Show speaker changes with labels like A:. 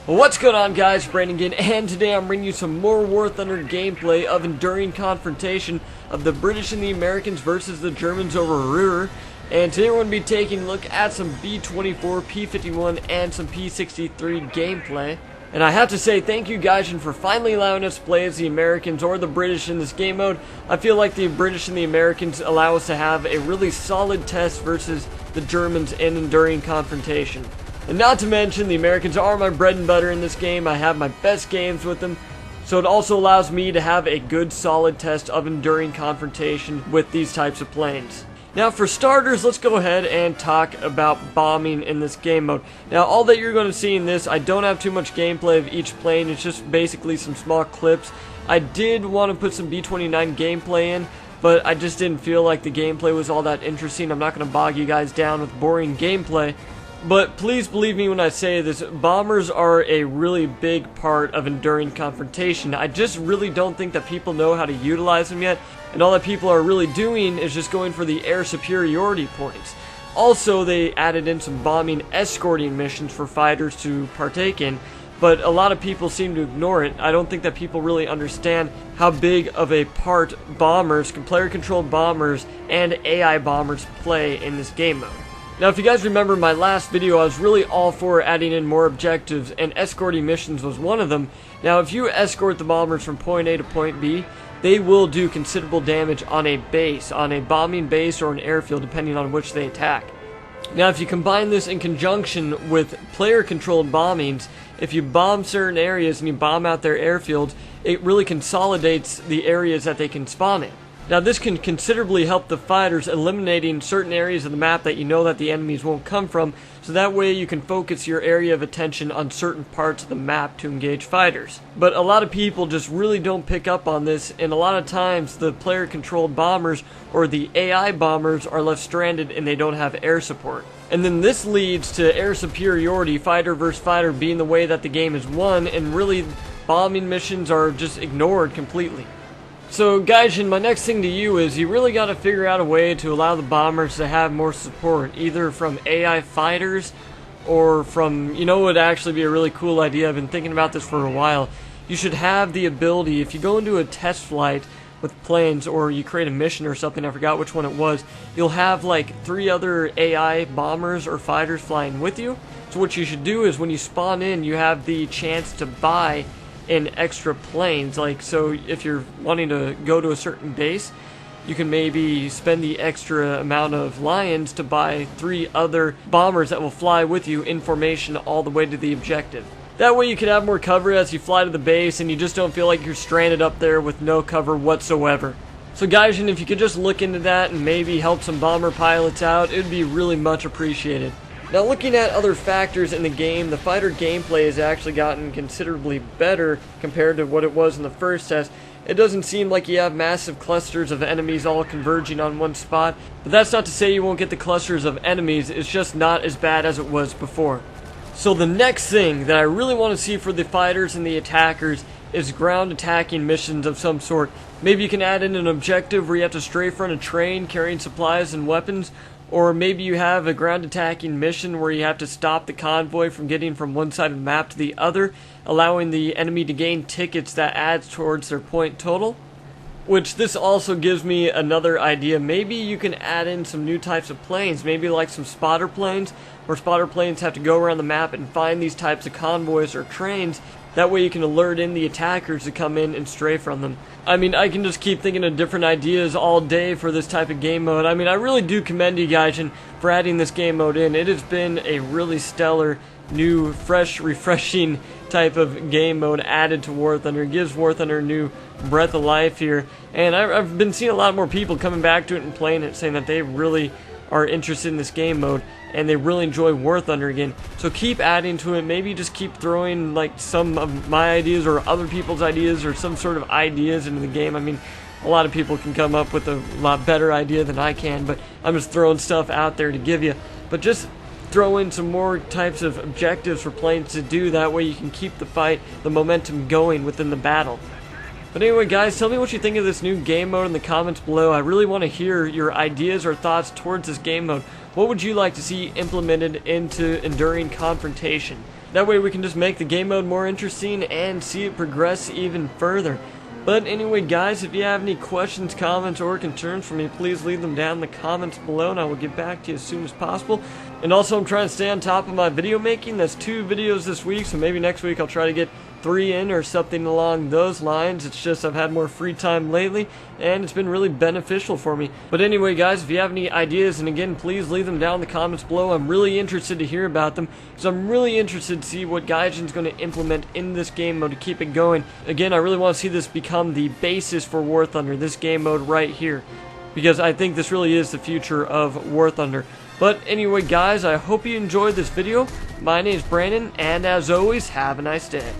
A: What's going on, guys? Brandon again, and today I'm bringing you some more War Thunder gameplay of Enduring Confrontation of the British and the Americans versus the Germans over Ruhr. And today we're going to be taking a look at some B-24, P-51, and some P-63 gameplay. And I have to say thank you, Gaijin, for finally allowing us to play as the Americans or the British in this game mode. I feel like the British and the Americans allow us to have a really solid test versus the Germans in Enduring Confrontation. And not to mention, the Americans are my bread and butter in this game. I have my best games with them. So it also allows me to have a good solid test of Enduring Confrontation with these types of planes. Now for starters, let's go ahead and talk about bombing in this game mode. Now all that you're going to see in this, I don't have too much gameplay of each plane. It's just basically some small clips. I did want to put some B-29 gameplay in, but I just didn't feel like the gameplay was all that interesting. I'm not going to bog you guys down with boring gameplay. But please believe me when I say this, bombers are a really big part of Enduring Confrontation. I just really don't think that people know how to utilize them yet, and all that people are really doing is just going for the air superiority points. Also, they added in some bombing escorting missions for fighters to partake in, but a lot of people seem to ignore it. I don't think that people really understand how big of a part bombers, player-controlled bombers, and AI bombers play in this game mode. Now, if you guys remember my last video, I was really all for adding in more objectives, and escorting missions was one of them. Now, if you escort the bombers from point A to point B, they will do considerable damage on a base, on a bombing base or an airfield, depending on which they attack. Now, if you combine this in conjunction with player-controlled bombings, if you bomb certain areas and you bomb out their airfields, it really consolidates the areas that they can spawn in. Now this can considerably help the fighters, eliminating certain areas of the map that you know that the enemies won't come from, so that way you can focus your area of attention on certain parts of the map to engage fighters. But a lot of people just really don't pick up on this, and a lot of times the player-controlled bombers or the AI bombers are left stranded and they don't have air support. And then this leads to air superiority, fighter versus fighter being the way that the game is won, and really bombing missions are just ignored completely. So Gaijin, my next thing to you is you really got to figure out a way to allow the bombers to have more support, either from AI fighters or from, you know what would actually be a really cool idea, I've been thinking about this for a while. You should have the ability, if you go into a test flight with planes or you create a mission or something, I forgot which one it was, you'll have like 3 other AI bombers or fighters flying with you. So what you should do is when you spawn in, you have the chance to buy in extra planes. Like, so if you're wanting to go to a certain base, you can maybe spend the extra amount of lions to buy 3 other bombers that will fly with you in formation all the way to the objective. That way you can have more cover as you fly to the base and you just don't feel like you're stranded up there with no cover whatsoever. So Gaijin, if you could just look into that and maybe help some bomber pilots out, it would be really much appreciated. Now, looking at other factors in the game, the fighter gameplay has actually gotten considerably better compared to what it was in the first test. It doesn't seem like you have massive clusters of enemies all converging on one spot, but that's not to say you won't get the clusters of enemies, it's just not as bad as it was before. So the next thing that I really want to see for the fighters and the attackers is ground attacking missions of some sort. Maybe you can add in an objective where you have to strafe run a train carrying supplies and weapons, or maybe you have a ground attacking mission where you have to stop the convoy from getting from one side of the map to the other, allowing the enemy to gain tickets that adds towards their point total. Which this also gives me another idea. Maybe you can add in some new types of planes, maybe like some spotter planes, where spotter planes have to go around the map and find these types of convoys or trains. That way you can alert in the attackers to come in and strafe from them. I mean, I can just keep thinking of different ideas all day for this type of game mode. I mean, I really do commend you, Gaijin, for adding this game mode in. It has been a really stellar, new, fresh, refreshing type of game mode added to War Thunder. It gives War Thunder a new breath of life here. And I've been seeing a lot more people coming back to it and playing it, saying that they really are interested in this game mode and they really enjoy War Thunder again. So keep adding to it. Maybe just keep throwing like some of my ideas or other people's ideas or some sort of ideas into the game. I mean, a lot of people can come up with a lot better idea than I can, but I'm just throwing stuff out there to give you. But just throw in some more types of objectives for planes to do. That way you can keep the fight, the momentum going within the battle. But anyway, guys, tell me what you think of this new game mode in the comments below. I really want to hear your ideas or thoughts towards this game mode. What would you like to see implemented into Enduring Confrontation? That way we can just make the game mode more interesting and see it progress even further. But anyway, guys, if you have any questions, comments, or concerns for me, please leave them down in the comments below, and I will get back to you as soon as possible. And also, I'm trying to stay on top of my video making. That's 2 videos this week, so maybe next week I'll try to get 3 in or something along those lines. It's just I've had more free time lately, and it's been really beneficial for me. But anyway, guys, if you have any ideas, and again, please leave them down in the comments below. I'm really interested to hear about them, because I'm really interested to see what Gaijin's going to implement in this game mode to keep it going. Again, I really want to see this become the basis for War Thunder, this game mode right here, because I think this really is the future of War Thunder. But anyway, guys, I hope you enjoyed this video. My name's Brandon, and as always, have a nice day.